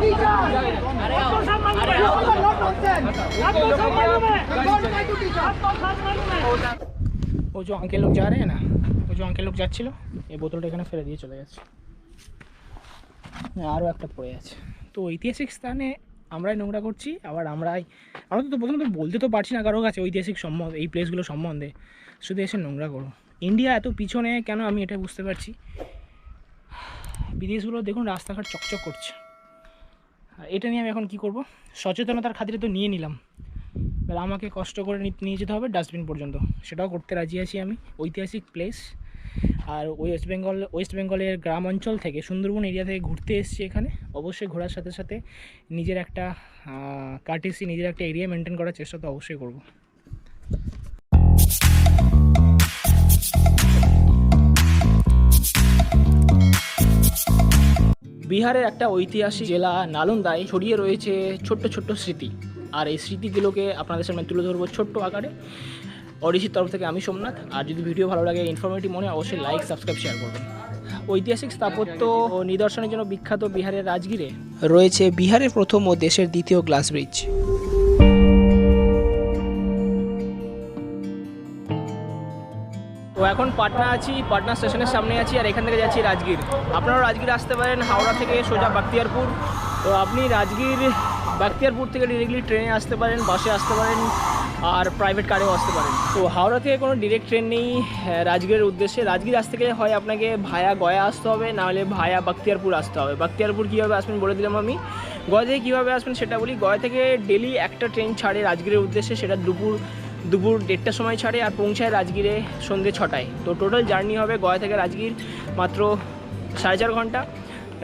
वो जो अंकल लोग जा रहे हैं ना, वो जो अंकल लोग যাচ্ছিল এই বোতলটা এখানে ফেলে দিয়ে চলে যাচ্ছে, আরও একটা পড়ে আছে। তো ঐতিহাসিক স্থানে আমরাই নোংরা করছি, আবার আমরা তো প্রথমত বলতে তো পারছি না কারোর কাছে ঐতিহাসিক সম্বন্ধে, এই প্লেসগুলো সম্বন্ধে, শুধু এসে নোংরা করো। ইন্ডিয়া এত পিছনে কেন আমি এটা বুঝতে পারছি। বিদেশগুলো দেখুন রাস্তাঘাট চকচক করছে। এটা নিয়ে আমি এখন কি করব, সচেতনতার খাতিরে তো নিয়ে নিলাম, এবার আমাকে কষ্ট করে নিয়ে যেতে হবে ডাস্টবিন পর্যন্ত, সেটাও করতে রাজি আছি আমি। ঐতিহাসিক প্লেস, আর ওয়েস্ট বেঙ্গলের গ্রাম অঞ্চল থেকে, সুন্দরবন এরিয়া থেকে ঘুরতে এসেছি এখানে, অবশ্যই ঘোরার সাথে সাথে নিজের একটা কার্টেসি, নিজের একটা এরিয়া মেনটেন করার চেষ্টা তো অবশ্যই করব। বিহারের একটা ঐতিহাসিক জেলা নালন্দায় ছড়িয়ে রয়েছে ছোট্ট ছোট্ট স্মৃতি, আর এই স্মৃতিগুলোকে আপনাদের সামনে তুলে ধরবো ছোট্ট আকারে। অডিসির তরফ থেকে আমি সোমনাথ। আর যদি ভিডিও ভালো লাগে, ইনফরমেটিভ মনে, অবশ্যই লাইক, সাবস্ক্রাইব, শেয়ার করবেন। ঐতিহাসিক স্থাপত্য ও নিদর্শনের জন্য বিখ্যাত বিহারের রাজগীরে রয়েছে বিহারের প্রথম ও দেশের দ্বিতীয় গ্লাস ব্রিজ। তো এখন পাটনা আছি, পাটনা স্টেশনের সামনে আছি, আর এখান থেকে যাচ্ছি রাজগীর। আপনারাও রাজগীর আসতে পারেন, হাওড়া থেকে সোজা বাখতিয়ারপুর। তো আপনি রাজগীর বাখতিয়ারপুর থেকে ডিরেক্টলি ট্রেনে আসতে পারেন, বাসে আসতে পারেন, আর প্রাইভেট কারেও আসতে পারেন। তো হাওড়া থেকে কোনো ডিরেক্ট ট্রেন নেই রাজগীরের উদ্দেশ্যে। রাজগীর আসতে গেলে হয় আপনাকে ভায়া গয়া আসতে হবে, নাহলে ভায়া বাখতিয়ারপুর আসতে হবে। বাখতিয়ারপুর কীভাবে আসবেন বলে দিলাম আমি। গয়া থেকে কীভাবে আসবেন সেটা বলি। গয়া থেকে ডেলি একটা ট্রেন ছাড়ে রাজগীরের উদ্দেশ্যে, সেটা দুপুর 1:30টার সময় ছাড়ে, আর পৌঁছায় রাজগীরে সন্ধ্যে 6টায়। তো টোটাল জার্নি হবে গয়া থেকে রাজগীর মাত্র 4.5 ঘন্টা।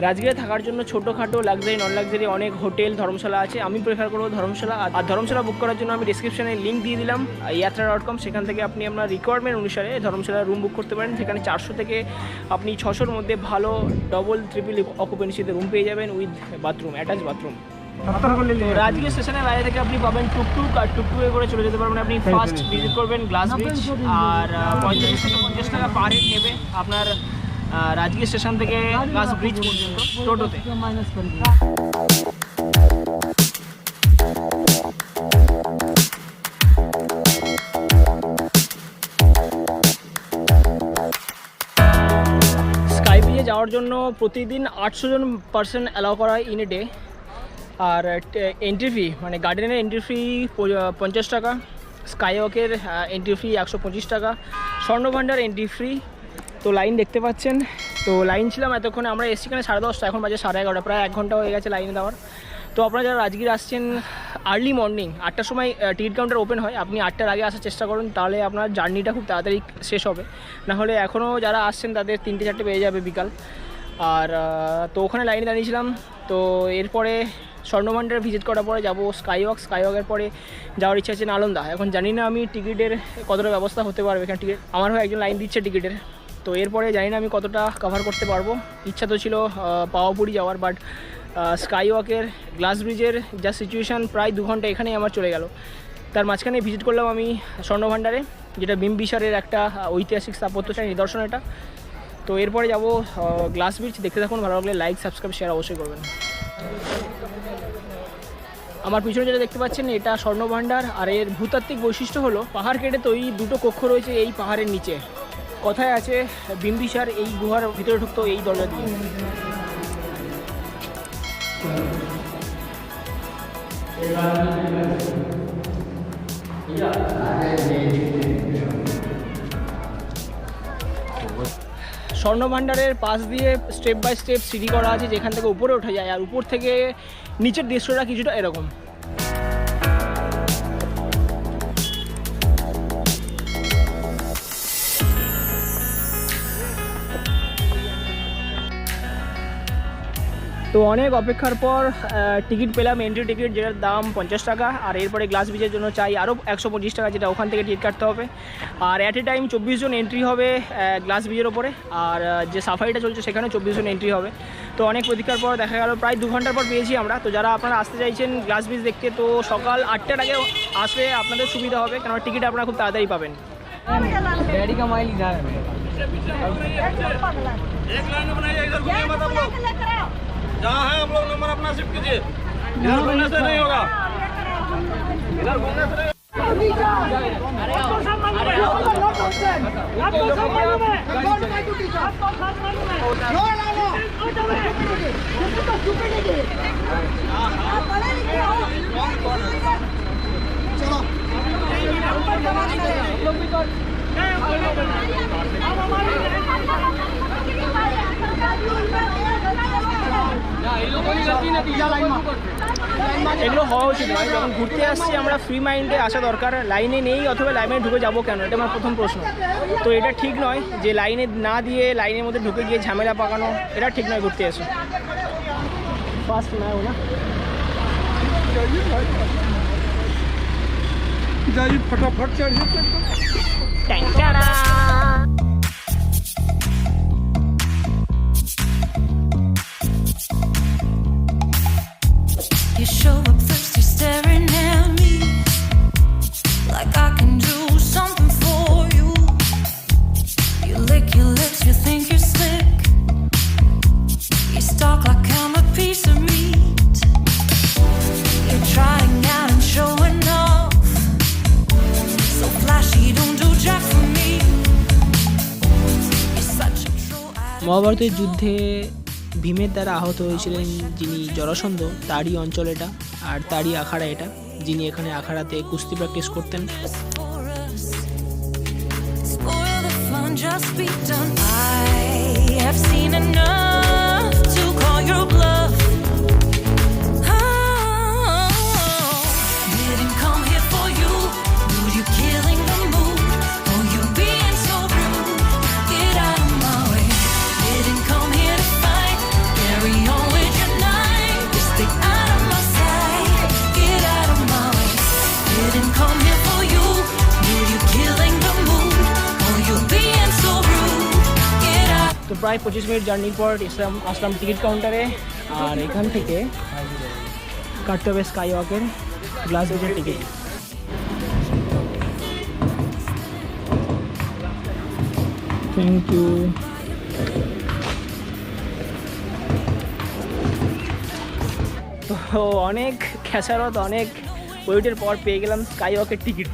রাজগীরে থাকার জন্য ছোটোখাটো লাক্সারি, নন লাক্সারি অনেক হোটেল, ধর্মশালা আছে। আমি প্রেফার করবো ধর্মশালা। আর ধর্মশালা বুক করার জন্য আমি ডিসক্রিপশানে লিঙ্ক দিয়ে দিলাম yatra.com, সেখান থেকে আপনি আপনার রিকোয়ারমেন্ট অনুসারে ধর্মশালার রুম বুক করতে পারেন। সেখানে 400 থেকে আপনি 600-র মধ্যে ভালো ডবল ট্রিপল অকুপেন্সিতে রুম পেয়ে যাবেন, with bathroom, attach bathroom. Rajgir স্টেশনের বাইরে থেকে আপনি পাবেন টুকটুক, আর টুকটুকে করে চলে যেতে পারবেন। আপনি ফার্স্ট ভিজিট করবেন গ্লাস ব্রিজ, আর 45 থেকে 50 টাকা পার হেড নেবে আপনার রাজগীর স্টেশন থেকে গ্লাস ব্রিজ পর্যন্ত টোটোতে। স্কাই ব্রিজে যাওয়ার জন্য প্রতিদিন 800 জন পার্সন অ্যালাউ করা হয় ইন এ ডে। আর এন্ট্রি ফি, মানে গার্ডেনের এন্ট্রি ফি 50 টাকা, স্কাই ওয়াকের এন্ট্রি ফি 125 টাকা, স্বর্ণভাণ্ডার এন্ট্রি ফ্রি। তো লাইন দেখতে পাচ্ছেন। তো লাইন ছিলাম এতক্ষণে, আমরা এসছি এখানে 10:30, এখন বাজে 11:30, প্রায় 1 ঘন্টা হয়ে গেছে লাইনে দেওয়ার। তো আপনারা যারা রাজগীর আসছেন আর্লি মর্নিং 8টার সময় টিকিট কাউন্টার ওপেন হয়, আপনি 8টার আগে আসার চেষ্টা করুন, তাহলে আপনার জার্নিটা খুব তাড়াতাড়ি শেষ হবে। নাহলে এখনও যারা আসছেন তাদের 3-4 বেজে যাবে বিকাল। আর তো ওখানে লাইনে দাঁড়িয়েছিলাম। তো এরপরে স্বর্ণভাণ্ডার ভিজিট করার পরে যাবো স্কাইওয়াকের পরে যাওয়ার ইচ্ছা আছে নালন্দা। এখন জানি না আমি টিকিটের কতটা ব্যবস্থা হতে পারবে এখানে। টিকিট আমার হয়ে একজন লাইন দিচ্ছে টিকিটের। তো এরপরে জানি না আমি কতটা কভার করতে পারবো। ইচ্ছা তো ছিল পাওয়াপুরি যাওয়ার, বাট স্কাইওয়াকের গ্লাস ব্রিজের যা সিচুয়েশান, প্রায় 2 ঘন্টা এখানেই আমার চলে গেল। তার মাঝখানে ভিজিট করলাম আমি স্বর্ণভাণ্ডারে, যেটা বিম্বিসারের একটা ঐতিহাসিক স্থাপত্যশালী নিদর্শন এটা। তো এরপরে যাব গ্লাস ব্রিজ। দেখতে থাকুন, ভালো লাগলে লাইক, সাবস্ক্রাইব, শেয়ার অবশ্যই করবেন। আমার পিছনে যেটা দেখতে পাচ্ছেন এটা স্বর্ণভাণ্ডার। আর এর ভূতাত্ত্বিক বৈশিষ্ট্য হলো পাহাড় কেটে তৈরি 2টো কক্ষ রয়েছে এই পাহাড়ের নিচে। কথায় আছে বিম্বিসার এই গুহার ভিতরে ঢুকতো এই দরজা দিয়ে। স্বর্ণভাণ্ডারের পাশ দিয়ে স্টেপ বাই স্টেপ সিঁড়ি করা আছে, যেখান থেকে উপরে ওঠা যায়। আর উপর থেকে নিচের দৃশ্যটা কিছুটা এরকম। তো অনেক অপেক্ষার পর টিকিট পেলাম, এন্ট্রি টিকিট, যেটার দাম 50 টাকা। আর এরপরে গ্লাস ব্রিজের জন্য চাই আরও 125 টাকা, যেটা ওখান থেকে টিকিট কাটতে হবে। আর অ্যাট এ টাইম 24 জন এন্ট্রি হবে গ্লাস ব্রিজের ওপরে। আর যে সাফারিটা চলছে সেখানে 24 জন এন্ট্রি হবে। তো অনেক প্রতীক্ষার পর দেখা গেল প্রায় 2 ঘন্টার পর পেয়েছি আমরা। তো যারা আপনারা আসতে চাইছেন গ্লাস ব্রিজ দেখতে, তো সকাল 8টার আগে আসলে আপনাদের সুবিধা হবে, কেননা টিকিট আপনারা খুব তাড়াতাড়ি পাবেন। जहाँ है हम लोग नंबर अपना शिफ्ट इधर घूमने से नहीं होगा, इधर घूमने से नहीं। এগুলো হওয়া উচিত নয়। যখন ঘুরতে আসছি আমরা ফ্রি মাইন্ডে আসা দরকার, লাইনে নেই অথবা লাইনে ঢুকে যাবো কেন, এটা আমার প্রথম প্রশ্ন। তো এটা ঠিক নয় যে লাইনে না দিয়ে লাইনের মধ্যে ঢুকে গিয়ে ঝামেলা পাকানো, এটা ঠিক নয় ঘুরতে এসে। ফার্স্ট না ও না जाइए फटाफट चढ़िए। You show up first, you're staring at me like I can do something for you. You lick your lips, you think you're slick. You stalk like I'm a piece of meat. You're trying out and showing off, so flashy, don't do jack for me. You're such a true মহাভারতের যুদ্ধে ভীমের দ্বারা আহত হয়েছিলেন যিনি জরাসন্ধ, তারই অঞ্চল এটা, আর তারই আখাড়া এটা, যিনি এখানে আখাড়াতে কুস্তি প্র্যাকটিস করতেন। for us. Spoil the fun, just be done. I have seen enough to call your bluff. Oh, didn't come here for you. Dude, you killing the mood. Oh, you being so rude. Get out of my way. Didn't come here to fight. Carry on with your night. Just stay out of my sight. Get out of my way. Didn't come here for you. Dude, you killing the mood. Oh, you being so rude. Get out. তো প্রায় 25 minute জার্নির পর আসলাম ticket কাউন্টারে, আর এখান থেকে কাটতে হবে sky ওয়াকের গ্লাস ব্রিজের টিকিট। Thank you. তো অনেক খেসারত, অনেক ওয়েটের পর পেয়ে গেলাম স্কাই ওয়াকের টিকিট।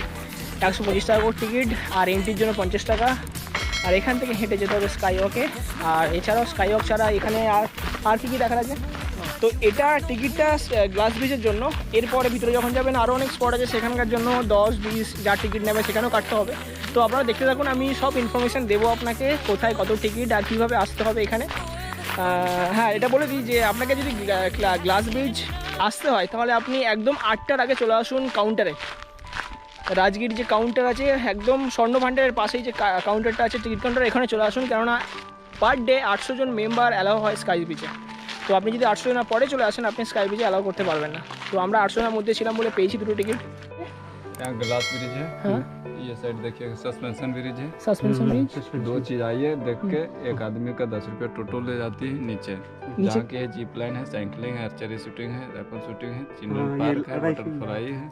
125 টাকা করে টিকিট, আর এন্ট্রির জন্য 50 টাকা। আর এখান থেকে হেঁটে যেতে হবে স্কাই ওয়াকে। আর এছাড়াও স্কাই ওয়াক ছাড়া এখানে আর কী কী দেখা আছে। তো এটা টিকিটটা গ্লাস ব্রিজের জন্য, এরপরে ভিতরে যখন যাবেন আরও অনেক স্পট আছে, সেখানকার জন্য 10-20 যা টিকিট নেবে সেখানেও কাটতে হবে। তো আপনারা দেখতে থাকুন, আমি সব ইনফরমেশান দেবো আপনাকে, কোথায় কত টিকিট আর কীভাবে আসতে হবে এখানে। হ্যাঁ, এটা বলে দিই যে আপনাকে যদি গ্লাস ব্রিজ আসতে হয় তাহলে আপনি একদম 8টার আগে চলে আসুন কাউন্টারে। রাজগীর যে কাউন্টার আছে একদম স্বর্ণভাণ্ডারের পাশেই যে কাউন্টারটা আছে টিকিট কাউন্টার, এখানে চলে আসুন, কেননা পার ডে 800 জন মেম্বার অ্যালাউ হয় স্কাই ব্রিজে। তো আপনি যদি 800 জনের পরে চলে আসেন আপনি স্কাই ব্রিজে অ্যালাউ করতে পারবেন না। তো আমরা 800 জনের মধ্যে ছিলাম বলে পেয়েছি দুটো টিকিট। यहाँ ग्लास ब्रिज है। हाँ। ये साइड देखिए सस्पेंशन ब्रिज है। सस्पेंशन ब्रिज 2 चीज आइए देख के, एक आदमी का 10 रुपये टोटो ले जाती है नीचे। जहाँ की है जीप लाइन है, साइकिलिंग है, आर्चरी शूटिंग है, राइफल शूटिंग है, चिल्ड्रन पार्क है, बटरफ्लाई है।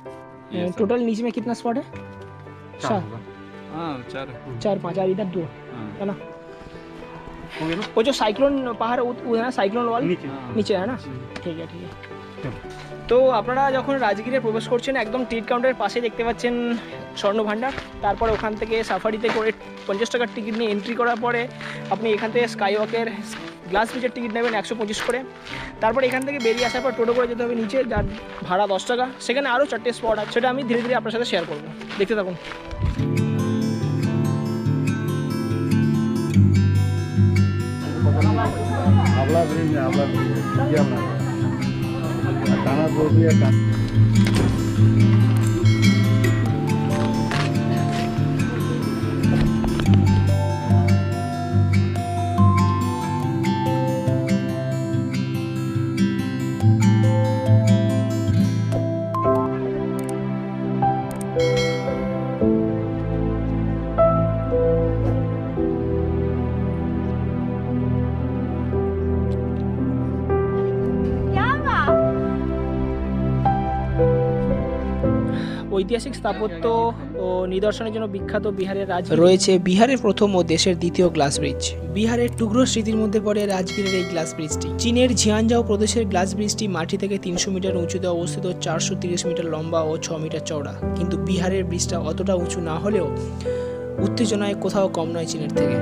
ये सब। टोटल नीचे में कितना स्पॉट है? 4 हाँ 4-5 और इधर 2 हाँ। है ना। वो जो साइक्लोन पहाड़ वो है ना, साइक्लोन वॉल নিচে है ना। ঠিক আছে, ঠিক আছে। তো আপনারা যখন রাজগীরে প্রবেশ করছেন একদম টিকিট কাউন্টারের পাশে দেখতে পাচ্ছেন স্বর্ণভাণ্ডার। তারপরে ওখান থেকে সাফারিতে করে 50 টাকার টিকিট নিয়ে এন্ট্রি করার পরে আপনি এখান থেকে স্কাই ওয়াকের গ্লাস ব্রিজের টিকিট নেবেন 125 করে। তারপরে এখান থেকে বেরিয়ে আসার পর টোটো করে যেতে হবে নিচে, যার ভাড়া 10 টাকা। সেখানে আরও 4টে স্পট আছে, সেটা আমি ধীরে ধীরে আপনার সাথে শেয়ার করবো, দেখতে থাকুন। आंवला ब्रिज में आंवला ब्रिज ये अपना ताना गोभी है। ঐতিহাসিক স্থাপত্য ও নিদর্শনের জন্য বিখ্যাত বিহারের রাজগীর রয়েছে বিহারের প্রথম ও দেশের দ্বিতীয় গ্লাস ব্রিজ। বিহারের টুকরো স্মৃতির মধ্যে পড়ে রাজগীরের এই গ্লাস ব্রিজটি। চীনের ঝিয়ানজাও প্রদেশের গ্লাস ব্রিজটি মাটি থেকে 300 মিটার উঁচুতে অবস্থিত, 430 মিটার লম্বা ও 6 মিটার চওড়া। কিন্তু বিহারের ব্রিজটা অতটা উঁচু না হলেও উত্তেজনায় কোথাও কম নয় চীনের থেকে।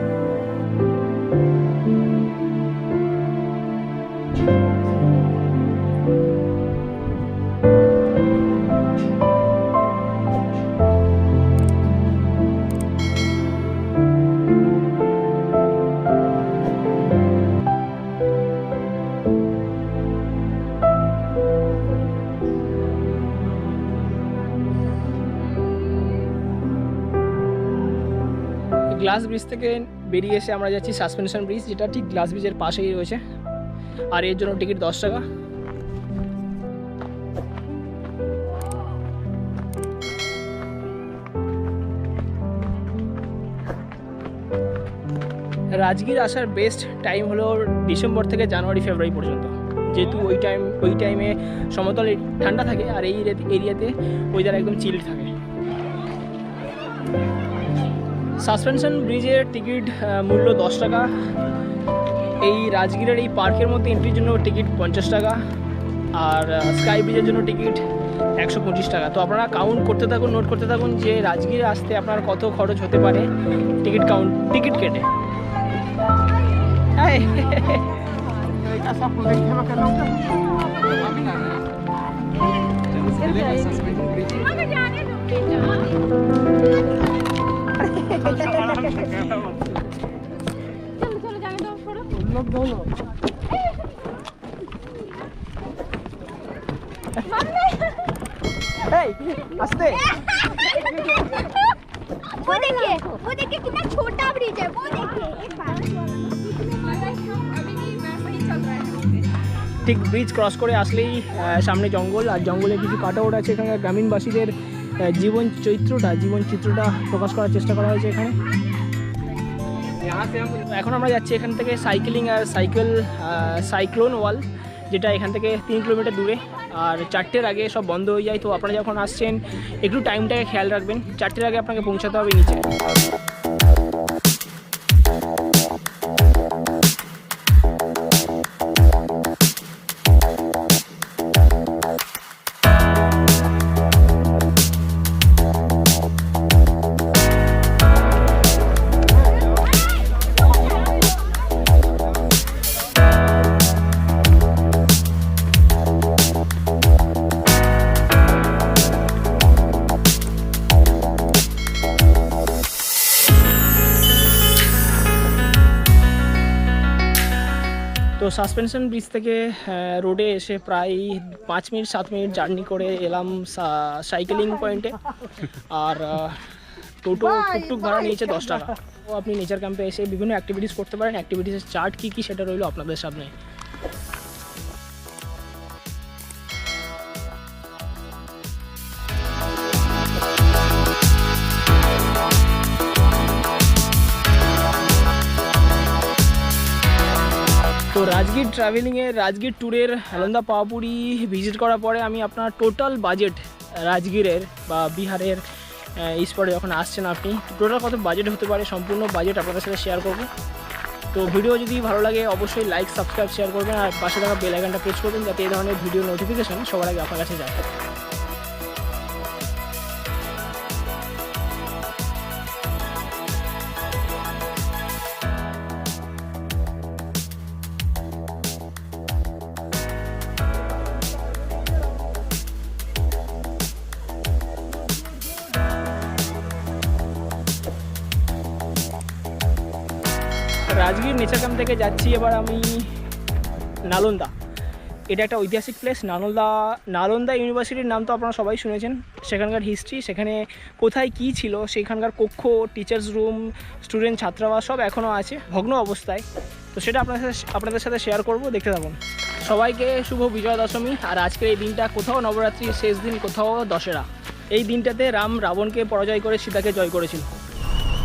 গ্লাস ব্রিজ থেকে বেরিয়ে এসে আমরা যাচ্ছি সাসপেনশন ব্রিজ, যেটা ঠিক গ্লাস ব্রিজের পাশেই রয়েছে, আর এর জন্য টিকিট 10 টাকা। রাজগীর আসার বেস্ট টাইম হলো ডিসেম্বর থেকে জানুয়ারি ফেব্রুয়ারি পর্যন্ত, যেহেতু ওই টাইমে সমতল ঠান্ডা থাকে আর এই এরিয়াতে ওয়েদার একদম চিল থাকে। সাসপেনশন ব্রিজের টিকিট মূল্য 10 টাকা। এই রাজগীরের এই পার্কের মধ্যে এন্ট্রির জন্য টিকিট 50 টাকা, আর স্কাই ব্রিজের জন্য টিকিট 125 টাকা। তো আপনারা কাউন্ট করতে থাকুন, নোট করতে থাকুন যে রাজগীরে আসতে আপনার কত খরচ হতে পারে টিকিট কেটে। आस्ते वो देखिए कितना छोटा ब्रिज है, वो देखिए एक बार। ঠিক ব্রিজ ক্রস করে আসলেই সামনে জঙ্গল, আর জঙ্গলে কিছু কাটাউট আছে। এখানে গ্রামীণবাসীদের জীবন চিত্রটা প্রকাশ করার চেষ্টা করা হয়েছে এখানে। এখন আমরা যাচ্ছি এখান থেকে সাইকেলিং আর সাইক্লোন ওয়াল, যেটা এখান থেকে 3 কিলোমিটার দূরে, আর 4টের আগে সব বন্ধ হয়ে যায়। তো আপনারা যখন আসছেন একটু টাইমটাকে খেয়াল রাখবেন, 4টের আগে আপনাকে পৌঁছাতে হবে নিচে। তো সাসপেনশন ব্রিজ থেকে রোডে এসে প্রায় 5-7 মিনিট জার্নি করে এলাম সাইকেলিং পয়েন্টে, আর টুকটুক ভাড়া নিয়েছে 10 টাকা। তো আপনি নেচার ক্যাম্পে এসে বিভিন্ন অ্যাক্টিভিটিস করতে পারেন। অ্যাক্টিভিটিসের চার্ট কী সেটা রইলো আপনাদের সামনে। তো রাজগীর রাজগীর ট্যুরের নালন্দা পাওয়াপুরি ভিজিট করার পরে আমি আপনার টোটাল বাজেট রাজগীরের বা বিহারের এই স্পটে যখন আসছেন আপনি টোটাল কত বাজেট হতে পারে সম্পূর্ণ বাজেট আপনাদের সাথে শেয়ার করব। তো ভিডিও যদি ভালো লাগে অবশ্যই লাইক, সাবস্ক্রাইব, শেয়ার করবেন, আর পাশে থাকা বেল আইকনটা প্রেস করবেন যাতে এই ধরনের ভিডিও নোটিফিকেশন সবার আগে আপনার কাছে যায়। রাজগীর নেচার ক্যাম্প থেকে যাচ্ছি এবার আমি নালন্দা। এটা একটা ঐতিহাসিক প্লেস। নালন্দা ইউনিভার্সিটির নাম তো আপনারা সবাই শুনেছেন। সেখানকার হিস্ট্রি, সেখানে কোথায় কী ছিল, সেখানকার কক্ষ, টিচার্স রুম, স্টুডেন্ট ছাত্রাবাস সব এখনও আছে ভগ্ন অবস্থায়। তো সেটা আপনাদের সাথে শেয়ার করব, দেখতে থাকুন। সবাইকে শুভ বিজয়া দশমী। আর আজকের এই দিনটা কোথাও নবরাত্রির শেষ দিন, কোথাও দশেরা। এই দিনটাতে রাম রাবণকে পরাজয় করে সীতাকে জয় করেছিল।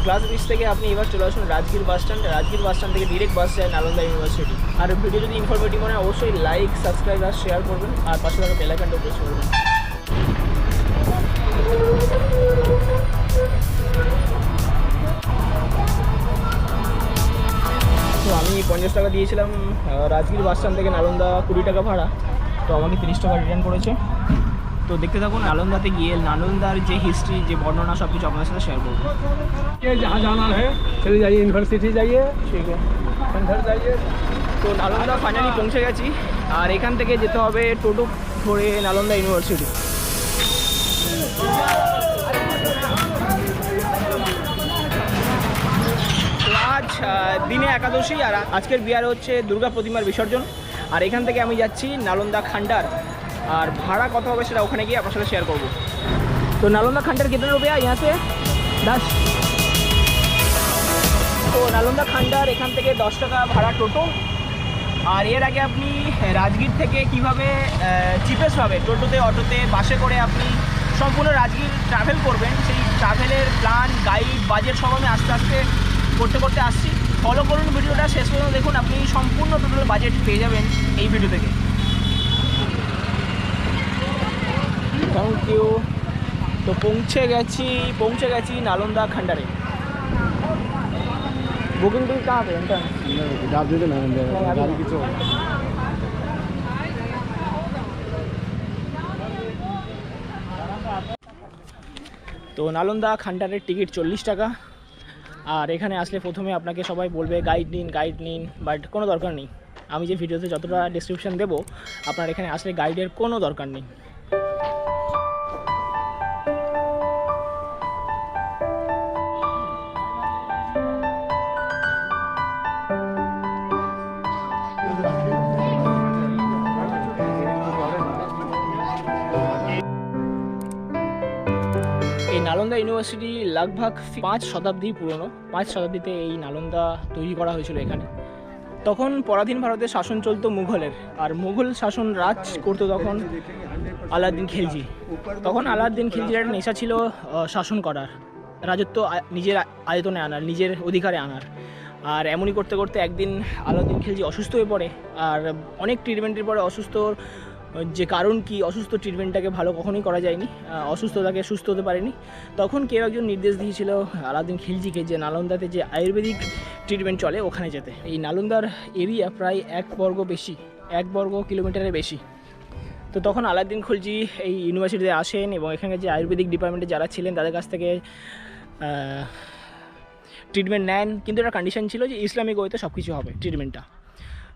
গ্লাস ব্রিজ থেকে আপনি এবার চলে আসুন রাজগীর বাস স্ট্যান্ড থেকে ডিরেক্ট বাস যায় নালন্দা ইউনিভার্সিটি। আর ভিডিও যদি ইনফরমেটিভ মনে হয় অবশ্যই লাইক, সাবস্ক্রাইব আর শেয়ার করবেন, আর পাশে থাকা বেল আইকনটা প্রেস করবেন। তো আমি 50 টাকা দিয়েছিলাম রাজগীর বাস স্ট্যান্ড থেকে নালন্দা 20 টাকা ভাড়া, তো আমাকে 30 টাকা রিটার্ন করেছে। তো দেখতে থাকুন, নালন্দাতে গিয়ে নালন্দার যে হিস্ট্রি, যে বর্ণনা সব কিছু আপনাদের সাথে শেয়ার করবো। जहाँ जाना है चले जाइए, यूनिवर्सिटी जाइए, ঠিক আছে। अंदर जाइए। তো নালন্দা ফাইনালি পৌঁছে গেছি, আর এখান থেকে যেতে হবে টোটো ধরে নালন্দা ইউনিভার্সিটি। তো আজ দিনে একাদশী, আর আজকের বিহারে হচ্ছে দুর্গা প্রতিমার বিসর্জন। আর এখান থেকে আমি যাচ্ছি নালন্দা খান্ডার, আর ভাড়া কত হবে সেটা ওখানে গিয়ে আপনার সাথে শেয়ার করবো। তো নালন্দা খান্ডার कितने रुपया यहाँ से 10। তো নালন্দা খান্ডার এখান থেকে 10 টাকা ভাড়া টোটো। আর এর আগে আপনি রাজগীর থেকে কিভাবে চিপেস্ট হবে টোটোতে, অটোতে, বাসে করে আপনি সম্পূর্ণ রাজগীর ট্রাভেল করবেন, সেই ট্রাভেলের প্ল্যান, গাইড, বাজেট সব আমি আস্তে আস্তে করতে করতে আসছি। ফলো করুন ভিডিওটা শেষ পর্যন্ত দেখুন, আপনি সম্পূর্ণ টোটাল বাজেট পেয়ে যাবেন এই ভিডিও থেকে। Thank you. তো পৌঁছে গেছি নালন্দা খান্ডারে। বুকিং টুকিং कहाँ पे एंट्रेंस? आप दे देना, गाड़ी की तो তো নালন্দা খান্ডারের টিকিট 40 টাকা। আর এখানে আসলে প্রথমে আপনাকে সবাই বলবে গাইড নিন, বাট কোনো দরকার নেই। আমি যে ভিডিওতে যতটা ডেসক্রিপশন দেবো, আপনার এখানে আসলে গাইডের কোনো দরকার নেই। এই নালন্দা ইউনিভার্সিটি লগভগ 5 শতাব্দী পুরনো। 5 শতাব্দীতে এই নালন্দা তৈরি করা হয়েছিল এখানে। তখন পরাধীন ভারতে শাসন চলতো মুঘলের, আর মুঘল শাসন রাজ করতো তখন আলাউদ্দিন খিলজি। তখন আলাউদ্দিন খিলজির একটা নেশা ছিল শাসন করার, রাজত্ব নিজের আয়তনে আনার, নিজের অধিকারে আনার। আর এমনই করতে করতে একদিন আলাউদ্দিন খিলজি অসুস্থ হয়ে পড়ে। আর অনেক ট্রিটমেন্টের পরে অসুস্থর যে কারণ কি, অসুস্থ ট্রিটমেন্টটাকে ভালো কখনোই করা যায়নি, অসুস্থতাকে সুস্থ হতে পারেনি। তখন কেউ একজন নির্দেশ দিয়েছিল আলাউদ্দিন খিলজিকে যে নালন্দাতে যে আয়ুর্বেদিক ট্রিটমেন্ট চলে ওখানে যেতে। এই নালন্দার এরিয়া প্রায় 1 বর্গ কিলোমিটারের বেশি। তো তখন আলাউদ্দিন খিলজি এই ইউনিভার্সিটিতে আসেন এবং এখানকার যে আয়ুর্বেদিক ডিপার্টমেন্টে যারা ছিলেন তাদের কাছ থেকে ট্রিটমেন্ট নেন। কিন্তু একটা কন্ডিশন ছিল যে ইসলামিক ওয়েতে সব কিছু হবে ট্রিটমেন্টটা।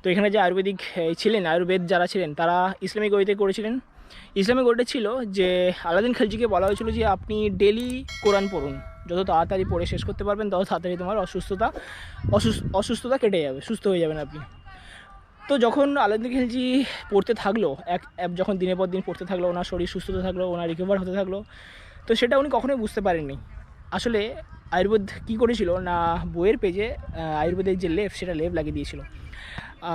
তো এখানে যে আয়ুর্বেদিক ছিলেন, আয়ুর্বেদ যারা ছিলেন, তারা ইসলামিক ওয়েতে করেছিলেন। ইসলামিক ওয়েটা ছিল যে আলাউদ্দিন খিলজিকে বলা হয়েছিল যে আপনি ডেলি কোরআন পড়ুন, যত তাড়াতাড়ি পড়ে শেষ করতে পারবেন তত তাড়াতাড়ি তোমার অসুস্থতা কেটে যাবে, সুস্থ হয়ে যাবেন আপনি। তো যখন আলাউদ্দিন খিলজি পড়তে থাকলো, যখন দিনের পর দিন পড়তে থাকলো, ওনার শরীর সুস্থ হতে থাকলো, ওনার রিকভার হতে থাকলো। তো সেটা উনি কখনোই বুঝতে পারেননি। আসলে আয়ুর্বেদ কী করেছিল না, বইয়ের পেজে আয়ুর্বেদের যে লেফ, সেটা লেফ লাগিয়ে দিয়েছিল।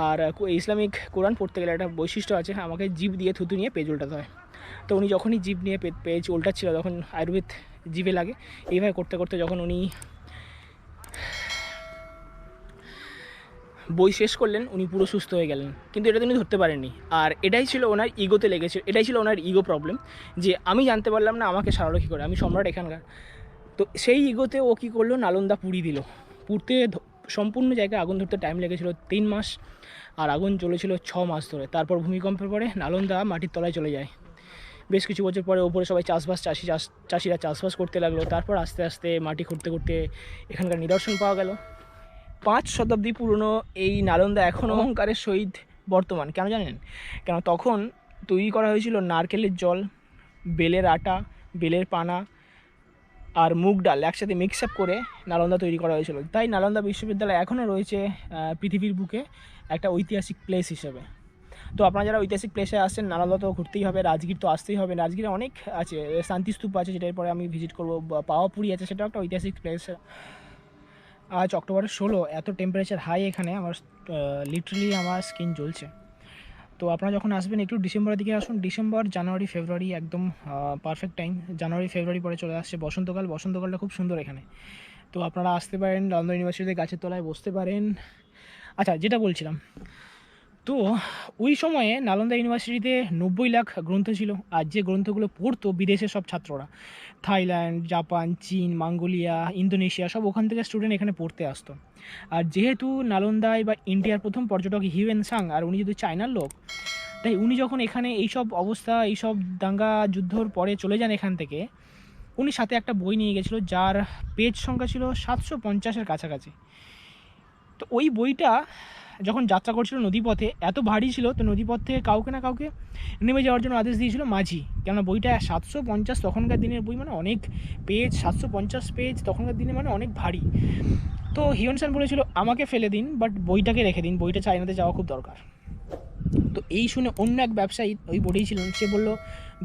আর ইসলামিক কোরআন পড়তে গেলে একটা বৈশিষ্ট্য আছে, আমাকে জিভ দিয়ে থুতু নিয়ে পেজ উল্টাতে হয়। তো উনি যখনই জিভ নিয়ে পেজ উল্টাচ্ছিল তখন আয়ুর্বেদ জিভে লাগে। এইভাবে করতে করতে যখন উনি বই শেষ করলেন, উনি পুরো সুস্থ হয়ে গেলেন। কিন্তু এটা তিনি ধরতে পারেননি। আর এটাই ছিল ওনার ইগোতে লেগেছে, এটাই ছিল ওনার ইগো প্রবলেম, যে আমি জানতে পারলাম না আমাকে সারালো কী করে, আমি সম্রাট এখানকার। তো সেই ইগোতে ও কী করলো, নালন্দা পুড়িয়ে দিল। পুড়তে সম্পূর্ণ জায়গায় আগুন ধরতে টাইম লেগেছিল 3 মাস, আর আগুন চলেছিল 6 মাস ধরে। তারপর ভূমিকম্পের পরে নালন্দা মাটির তলায় চলে যায়। বেশ কিছু বছর পরে ওপরে সবাই চাষিরা চাষবাস করতে লাগলো। তারপর আস্তে আস্তে মাটি খুঁড়তে খুঁড়তে এখানকার নিদর্শন পাওয়া গেল। 5 শতাব্দী পুরনো এই নালন্দা এখনও অহংকারের সহিত বর্তমান। কেন জানেন? কেন তখন তৈরি করা হয়েছিল নারকেলের জল, বেলের আটা, বেলের পানা আর মুগ ডাল একসাথে মিক্স আপ করে নালন্দা তৈরি করা হয়েছিল। তাই নালন্দা বিশ্ববিদ্যালয় এখনও রয়েছে পৃথিবীর বুকে একটা ঐতিহাসিক প্লেস হিসেবে। তো আপনারা যারা ঐতিহাসিক প্লেসে আসছেন, নালন্দা তো ঘুরতেই হবে, রাজগীর তো আসতেই হবে। রাজগীরে অনেক আছে, শান্তিস্তূপ আছে যেটার পরে আমি ভিজিট করবো, পাওয়াপুরি আছে, সেটাও একটা ঐতিহাসিক প্লেস। আজ অক্টোবরের 16, এত টেম্পারেচার হাই এখানে, আমার লিটারালি আমার স্কিন জ্বলছে। তো আপনারা যখন আসবেন একটু ডিসেম্বরের দিকে আসুন। ডিসেম্বর, জানুয়ারি, ফেব্রুয়ারি একদম পারফেক্ট টাইম। জানুয়ারি, ফেব্রুয়ারি পরে চলে আসছে বসন্তকাল। বসন্তকালটা খুব সুন্দর এখানে। তো আপনারা আসতে পারেন, লন্ডন ইউনিভার্সিটিতে গাছের তলায় বসতে পারেন। আচ্ছা, যেটা বলছিলাম, তো ওই সময়ে নালন্দা ইউনিভার্সিটিতে 90 লাখ গ্রন্থ ছিল, আর যে গ্রন্থগুলো পড়তো বিদেশের সব ছাত্ররা, থাইল্যান্ড, জাপান, চীন, মঙ্গোলিয়া, ইন্দোনেশিয়া, সব ওখান থেকে স্টুডেন্ট এখানে পড়তে আসতো। আর যেহেতু নালন্দায় বা ইন্ডিয়ার প্রথম পর্যটক হিউয়েন সাং, আর উনি যেহেতু চায়নার লোক, তাই উনি যখন এখানে এইসব অবস্থা, এইসব দাঙ্গা যুদ্ধর পরে চলে যান এখান থেকে, উনি সাথে একটা বই নিয়ে গেছিলো যার পেজ সংখ্যা ছিল 750-এর কাছাকাছি। তো ওই বইটা যখন যাত্রা করছিল নদীপথে, এত ভারী ছিল, তো নদীপথ থেকে কাউকে না কাউকে নেমে যাওয়ার জন্য আদেশ দিয়েছিল মাঝি, কেননা বইটা 750 তখনকার দিনের বই, মানে অনেক পেজ, 750 পেজ তখনকার দিনে মানে অনেক ভারী। তো হিউয়েন সাং বলেছিল আমাকে ফেলে দিন, বাট বইটাকে রেখে দিন, বইটা চায়নাতে যাওয়া খুব দরকার। তো এই শুনে অন্য এক ব্যবসায়ী ওই বোর্ডেই ছিলেন, সে বলল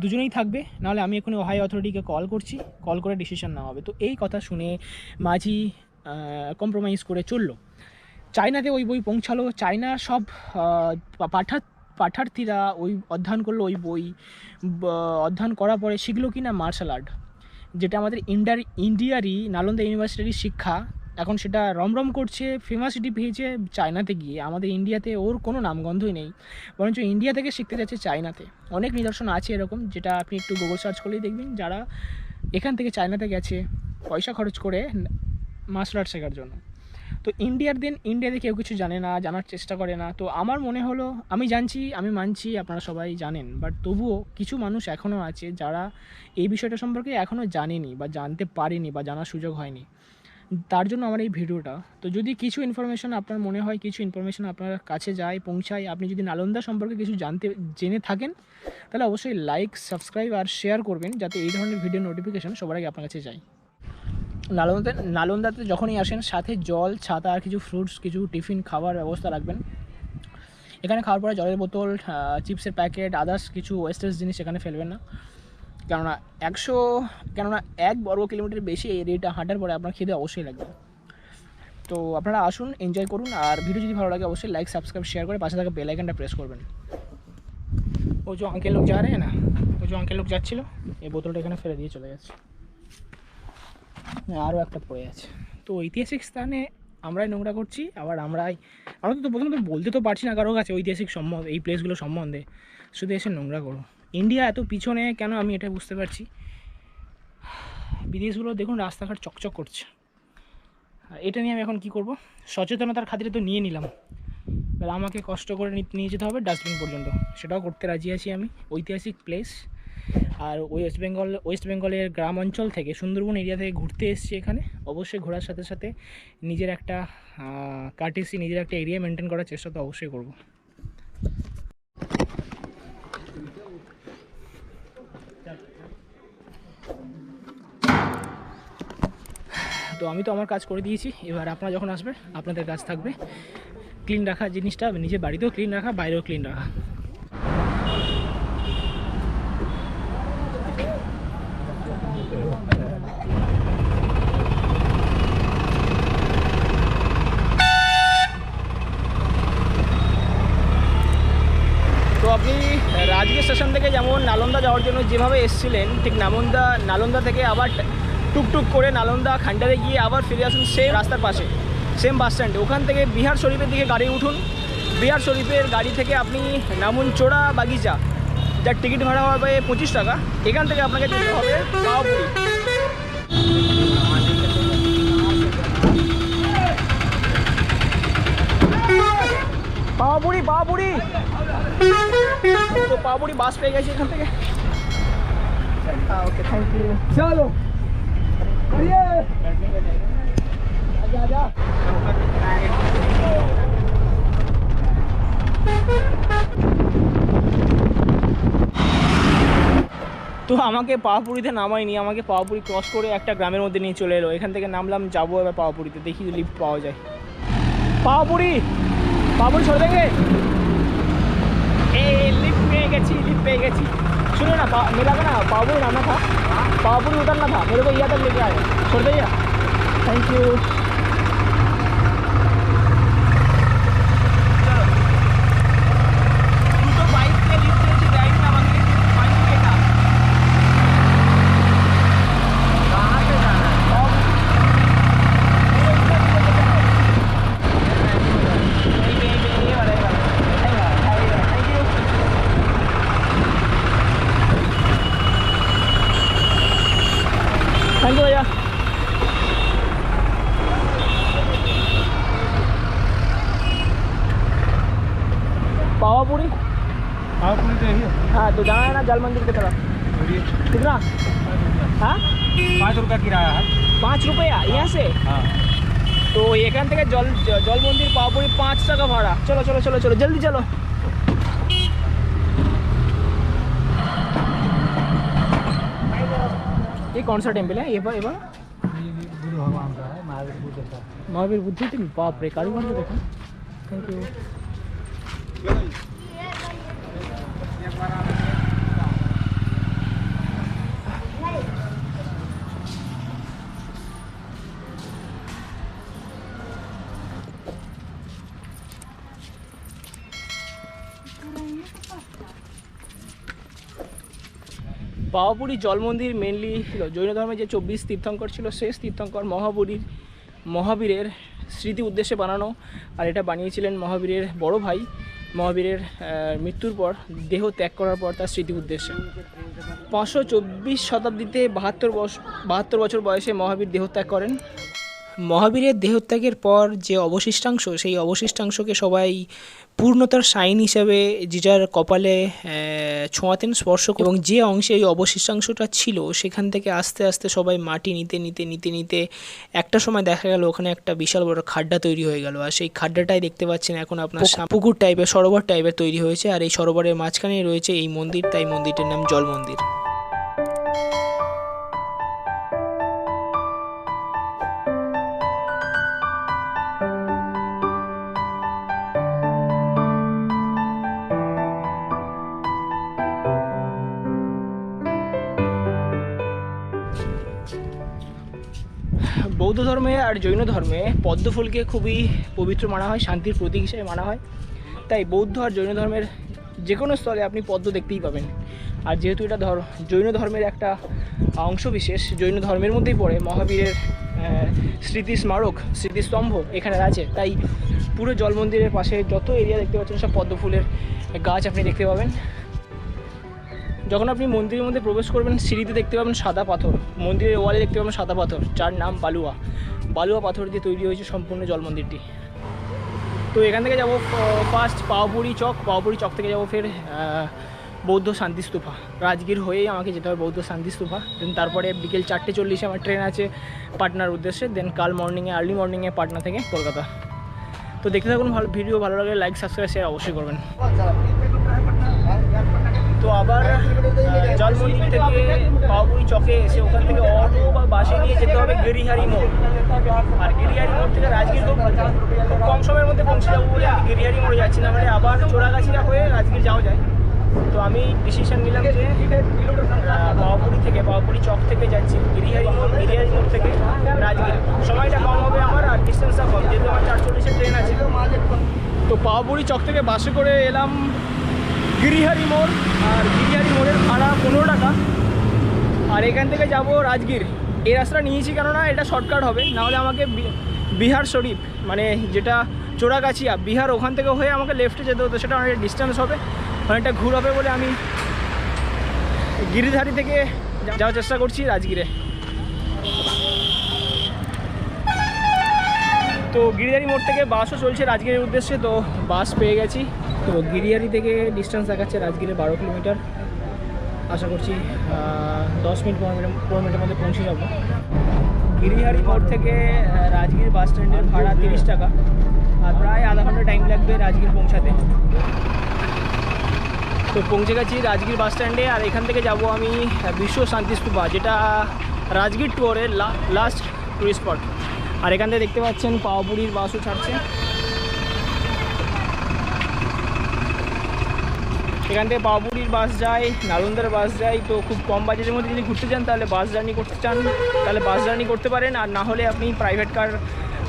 দুজনেই থাকবে, নাহলে আমি এখনই ওহাই অথরিটিকে কল করছি, কল করে ডিসিশন নেওয়া হবে। তো এই কথা শুনে মাঝি কম্প্রোমাইজ করে চললো। চায়নাতে ওই বই পৌঁছালো, চায়নার সব পাঠার্থীরা ওই অধ্যয়ন করলো, ওই বই অধ্যয়ন করার পরে শিখলো কি না মার্শাল আর্ট, যেটা আমাদের ইন্ডিয়ারই নালন্দা ইউনিভার্সিটির শিক্ষা, এখন সেটা রমরম করছে, ফেমাসিটি পেয়েছে চায়নাতে গিয়ে। আমাদের ইন্ডিয়াতে ওর কোনো নামগন্ধই নেই, বরঞ্চ ইন্ডিয়া থেকে শিখতে যাচ্ছে চায়নাতে। অনেক নিদর্শন আছে এরকম, যেটা আপনি একটু গুগল সার্চ করলেই দেখবেন, যারা এখান থেকে চায়নাতে গেছে পয়সা খরচ করে মার্শাল আর্ট শেখার জন্য। তো ইন্ডিয়াতে কেউ কিছু জানে না, জানার চেষ্টা করে না। তো আমার মনে হলো, আমি জানছি, আমি মানছি আপনারা সবাই জানেন, বাট তবুও কিছু মানুষ এখনও আছে যারা এই বিষয়টা সম্পর্কে এখনও জানেনি বা জানতে পারেনি বা জানার সুযোগ হয়নি, তার জন্য আমার এই ভিডিওটা। তো যদি কিছু ইনফরমেশন আপনার মনে হয়, কিছু ইনফরমেশন আপনার কাছে যায়, পৌঁছায়, আপনি যদি নালন্দা সম্পর্কে কিছু জেনে থাকেন, তাহলে অবশ্যই লাইক, সাবস্ক্রাইব আর শেয়ার করবেন, যাতে এই ধরনের ভিডিও নোটিফিকেশন সবার আগে আপনার কাছে যায়। নালন্দাতে যখনই আসেন, সাথে জল, ছাতা আর কিছু ফ্রুটস, কিছু টিফিন খাবার ব্যবস্থা রাখবেন। এখানে খাওয়ার পরে জলের বোতল, চিপসের প্যাকেট, আদার্স কিছু ওয়েস্টেজ জিনিস এখানে ফেলবেন না, কেননা 1 বর্গ কিলোমিটার বেশি এরিয়াটা হাঁটার পরে আপনার খিদে অবশ্যই লাগবে। তো আপনারা আসুন, এনজয় করুন, আর ভিডিও যদি ভালো লাগে অবশ্যই লাইক, সাবস্ক্রাইব, শেয়ার করে পাশে থাকা বেল আইকনটা প্রেস করবেন। ও যে আঙ্কেল লোক যা রে না, ও যে আঙ্কেল লোক যাচ্ছিলো, এই বোতলটা এখানে ফেলে দিয়ে চলে যাচ্ছে, আরও একটা পড়ে আছে। তো ঐতিহাসিক স্থানে আমরাই নোংরা করছি, আবার আমরা তো প্রথমত বলতে তো পারছি না কারো কাছে ঐতিহাসিক সম্বন্ধে, এই প্লেসগুলো সম্বন্ধে, শুধু এসে নোংরা করো। ইন্ডিয়া এত পিছনে কেন, আমি এটা বুঝতে পারছি। বিদেশগুলো দেখুন রাস্তাঘাট চকচক করছে, এটা নিয়ে আমি এখন কি করব, সচেতনতার খাতিরে তো নিয়ে নিলাম, এবার আমাকে কষ্ট করে নিয়ে যেতে হবে ডাস্টবিন পর্যন্ত, সেটাও করতে রাজি আছি আমি। ঐতিহাসিক প্লেস, আর ওয়েস্ট বেঙ্গলের গ্রাম অঞ্চল থেকে, সুন্দরবন এরিয়া থেকে ঘুরতে এসেছি এখানে, অবশ্যই ঘোরার সাথে সাথে নিজের একটা কার্টেসি, নিজের একটা এরিয়া মেনটেন করার চেষ্টা তো অবশ্যই করব। তো আমি তো আমার কাজ করে দিয়েছি, এবার আপনারা যখন আসবেন আপনাদের কাজ থাকবে ক্লিন রাখা জিনিসটা, নিজের বাড়িতেও ক্লিন রাখা, বাইরেও ক্লিন রাখা। তো আপনি রাজগীর স্টেশন থেকে যেমন নালন্দা যাওয়ার জন্য যেভাবে এসেছিলেন, ঠিক নালন্দা থেকে আবার টুকটুক করে নালন্দা খান্ডারে গিয়ে আবার ফিরে আসুন সেম রাস্তার পাশে, সেম বাস স্ট্যান্ডে। ওখান থেকে বিহার শরীফের দিকে গাড়ি উঠুন, বিহার শরীফের গাড়ি থেকে আপনি নামুন চোরা বাগিচা, যার টিকিট ভাড়া হবে 25 টাকা। এখান থেকে আপনাকে যেতে হবে পাওয়াপুরি। তো পাওয়াপুরি বাস পেয়ে গেছি এখান থেকে। ওকে, থ্যাংক ইউ। চলো তো আমাকে পাওয়াপুরিতে নামায়নি, আমাকে পাওয়াপুরি ক্রস করে একটা গ্রামের মধ্যে নিয়ে চলে এলো। এখান থেকে নামলাম, যাবো এবার পাওয়াপুরিতে, দেখি লিফট পাওয়া যায়। পাওয়াপুরি ছোড় দেবে, लिफ्ट पे गए। सुनो ना, मिला था ना पावपुरी नाना था, पावपुरी उतरना था, मेरे को यहाँ तक लेके आए, छोड़ दीजिए। Thank you. थैंक यू भैया। पावापुरी हाँ पूरी तो यही है। हाँ, तो जाना है ना जल मंदिर की तरफ। कितना? हाँ 5 रुपया किराया है। 5 रुपया यहाँ से। हाँ তো এখান থেকে জল মন্দির পাওয়াপুরি 5 টাকা ভাড়া। চলো চলো চলো চলো জলদি চলো। ये कौन सा टेम्पल है? ये गुरु भगवान का है, महावीर बुद्ध का। महावीर बुद्ध टेम्पल। बाप रे, कारीगर देखो। Thank you. পাওয়াপুরি জল মন্দির মেনলি জৈন ধর্মের যে 24 তীর্থঙ্কর ছিল শেষ তীর্থঙ্কর মহাবীরের স্মৃতি উদ্দেশ্যে বানানো। আর এটা বানিয়েছিলেন মহাবীরের বড় ভাই মহাবীরের মৃত্যুর পর, দেহ ত্যাগ করার পর তার স্মৃতি উদ্দেশ্যে। 524 শতাব্দীতে 72 বছর বয়সে মহাবীর দেহত্যাগ করেন। মহাবীরের দেহত্যাগের পর যে অবশিষ্টাংশ, সেই অবশিষ্টাংশকে সবাই পূর্ণতার সাইন হিসাবে যার কপালে ছোঁয়াতেন, স্পর্শ, এবং যে অংশে এই অবশিষ্টাংশটা ছিল সেখান থেকে আস্তে আস্তে সবাই মাটি নিতে একটা সময় দেখা গেল ওখানে একটা বিশাল বড় খাড্ডা তৈরি হয়ে গেল। আর সেই খাড্ডাটাই দেখতে পাচ্ছেন এখন আপনার পুকুর টাইপের, সরোবর টাইপের তৈরি হয়েছে। আর এই সরোবরের মাঝখানেই রয়েছে এই মন্দির, তাই মন্দিরটার নাম জল মন্দির। বৌদ্ধ ধর্মে আর জৈন ধর্মে পদ্ম ফুলকে খুবই পবিত্র মানা হয়, শান্তির প্রতীক হিসেবে মানা হয়। তাই বৌদ্ধ আর জৈন ধর্মের যে কোনো স্থলে আপনি পদ্ম দেখতেই পাবেন। আর যেহেতু এটা জৈন ধর্মের একটা অংশ বিশেষ, জৈন ধর্মের মধ্যেই পড়ে, মহাবীরের স্মৃতি স্মারক, স্মৃতিস্তম্ভ এখানে আছে, তাই পুরো জল মন্দিরের পাশে যত এরিয়া দেখতে পাচ্ছেন সব পদ্ম ফুলের গাছ আপনি দেখতে পাবেন। যখন আপনি মন্দিরের মধ্যে প্রবেশ করবেন সিঁড়িতে দেখতে পাবেন সাদা পাথর, মন্দিরের ওয়ালে দেখতে পাবেন সাদা পাথর, যার নাম বালুয়া পাথর দিয়ে তৈরি হয়েছে সম্পূর্ণ জল মন্দিরটি। তো এখান থেকে যাব ফার্স্ট পাওয়াপুরি চক থেকে যাব ফের বৌদ্ধ শান্তিস্তূপা। রাজগীর হয়েই আমাকে যেতে হবে বৌদ্ধ শান্তিস্তূপা। দেন তারপরে বিকেল 4:40 আমার ট্রেন আছে পাটনার উদ্দেশ্যে। দেন কাল আর্লি মর্নিংয়ে পাটনা থেকে কলকাতা। তো দেখতে থাকুন, ভিডিও ভালো লাগলে লাইক, সাবস্ক্রাইব, শেয়ার অবশ্যই করবেন। তো আবার জল মন্দির থেকে পাওয়াপুরি চকে এসে ওখান থেকে অটো বা বাসে নিয়ে যেতে হবে গিরিহারি মোড়। আর গিরিহারি মোড় থেকে রাজগীর খুব কম সময়ের মধ্যে পৌঁছে যাবো বলে আমি গিরিহারি মোড়ে যাচ্ছি না, মানে আবার চোরাগাছিরা হয়ে রাজগীর যাওয়া যায়। তো আমি ডিসিশন নিলাম যে পাওয়াপুরি চক থেকে যাচ্ছি গিরিহারি মোড় থেকে রাজগীর। সময়টা কম হবে আমার আর ডিস্টেন্সটা কম, যেহেতু আমার 4:40 ট্রেন আছে। তো পাওয়াপুরি চক থেকে বাসে করে এলাম গিরিহারি মোড়। আর গিরিহারি মোড়ের ভাড়া 15 টাকা। আর এখান থেকে যাব রাজগীর। এই রাস্তাটা নিয়েছি কেননা এটা শর্টকাট হবে, নাহলে আমাকে বিহার শরীফ, মানে যেটা চোরাগাছিয়া বিহার, ওখান থেকে হয়ে আমাকে লেফটে যেতে হতো, সেটা অনেকটা ডিস্টেন্স হবে, অনেকটা ঘুর হবে বলে আমি গিরিধারী থেকে যাওয়ার চেষ্টা করছি রাজগীরে। তো গিরিধারী মোড় থেকে বাসও চলছে রাজগীরের উদ্দেশ্যে, তো বাস পেয়ে গেছি। তো গিরিহারি থেকে ডিস্টেন্স দেখাচ্ছে রাজগীরে 12 কিলোমিটার। আশা করছি 10 মিনিট 15 মিনিটের মধ্যে পৌঁছে যাব। গিরিহারি মোড় থেকে রাজগীর বাস স্ট্যান্ডের ভাড়া 30 টাকা। আর প্রায় আধা ঘন্টা টাইম লাগবে রাজগীর পৌঁছাতে। তো পৌঁছে গেছি রাজগীর বাস স্ট্যান্ডে। আর এখান থেকে যাব আমি বিশ্ব শান্তিস্তূপা, যেটা রাজগীর ট্যুরের লাস্ট টুরিস্ট স্পট। আর এখান থেকে দেখতে পাচ্ছেন পাওয়াপুরির বাসও ছাড়ছে। এখান থেকে পাওয়াপুরির বাস যায়, নালন্দার বাস যায়। তো খুব কম বাজেটের মধ্যে যদি ঘুরতে চান তাহলে বাস জার্নি করতে পারেন। আর না হলে আপনি প্রাইভেট কার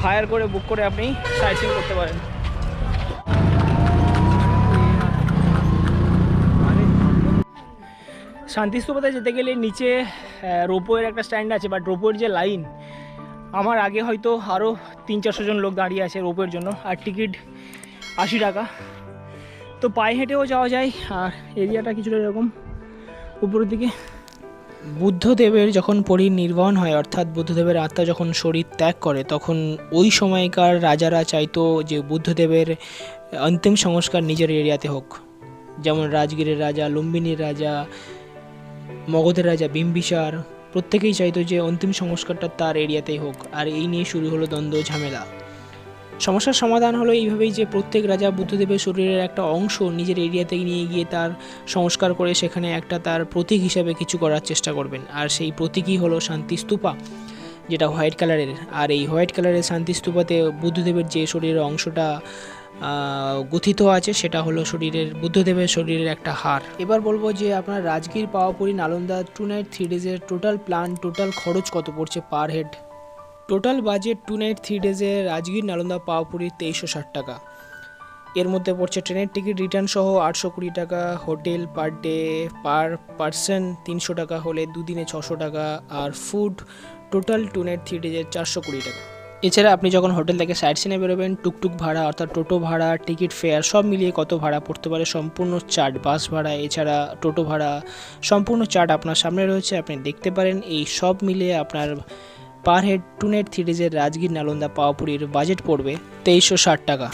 হায়ার করে বুক করে আপনি সাইট সিইং করতে পারেন। শান্তিস্তূপাতে যেতে গেলে নিচে রোপওয়ের একটা স্ট্যান্ড আছে, বাট রোপওয়ের যে লাইন, আমার আগে হয়তো আরও 300-400 জন লোক দাঁড়িয়ে আছে রোপওয়ের জন্য। আর টিকিট 80 টাকা। তো পায়ে হেঁটেও যাওয়া যায়। আর এরিয়াটা কিছুটা এরকম উপরের দিকে। বুদ্ধদেবের যখন পরিনির্বাণ হয়, অর্থাৎ বুদ্ধদেবের আত্মা যখন শরীর ত্যাগ করে, তখন ওই সময়কার রাজারা চাইতো যে বুদ্ধদেবের অন্তিম সংস্কার নিজের এরিয়াতে হোক। যেমন রাজগীরের রাজা, লুম্বিনীর রাজা, মগধের রাজা বিম্বিসার, প্রত্যেকেই চাইতো যে অন্তিম সংস্কারটা তার এরিয়াতেই হোক। আর এই নিয়ে শুরু হলো দ্বন্দ্ব ঝামেলা। সমস্যার সমাধান হলো এইভাবেই যে প্রত্যেক রাজা বুদ্ধদেবের শরীরের একটা অংশ নিজের এরিয়াতে নিয়ে গিয়ে তার সংস্কার করে সেখানে একটা তার প্রতীক হিসাবে কিছু করার চেষ্টা করবেন। আর সেই প্রতীকই হলো শান্তি স্তূপা, যেটা হোয়াইট কালারের। আর এই হোয়াইট কালারের শান্তি স্তূপাতে বুদ্ধদেবের যে শরীরের অংশটা গঠিত আছে সেটা হলো বুদ্ধদেবের শরীরের একটা হার। এবার বলবো যে আপনার রাজগীর, পাওয়াপুরী, নালন্দা 2 নাইট 3 ডেজের টোটাল প্ল্যান, টোটাল খরচ কত পড়ছে per head. Total budget 2 night 3 ডেজে রাজগীর, নালন্দা, পাওয়াপুরী 2360 টাকা। এর মধ্যে পড়ছে ট্রেনের টিকিট রিটার্ন সহ 820 টাকা, hotel per day per person 300 টাকা হলে 2 দিনে 600 টাকা, আর ফুড টোটাল 2 নাইট 3 ডেজের 420 টাকা। এছাড়া আপনি যখন হোটেল থেকে সাইট সিনে বেরোবেন, টুকটুক ভাড়া অর্থাৎ টোটো ভাড়া, টিকিট ফেয়ার সব মিলিয়ে কত ভাড়া পড়তে পারে সম্পূর্ণ চার্ট, বাস ভাড়া এছাড়া টোটো ভাড়া সম্পূর্ণ চার্ট আপনার সামনে রয়েছে, আপনি দেখতে পারেন। এই সব মিলিয়ে আপনার পার হেড 2 নাইট 3 ডেজের রাজগীর, নালন্দা, পাওয়াপুরীর বাজেট পড়বে 2360 টাকা।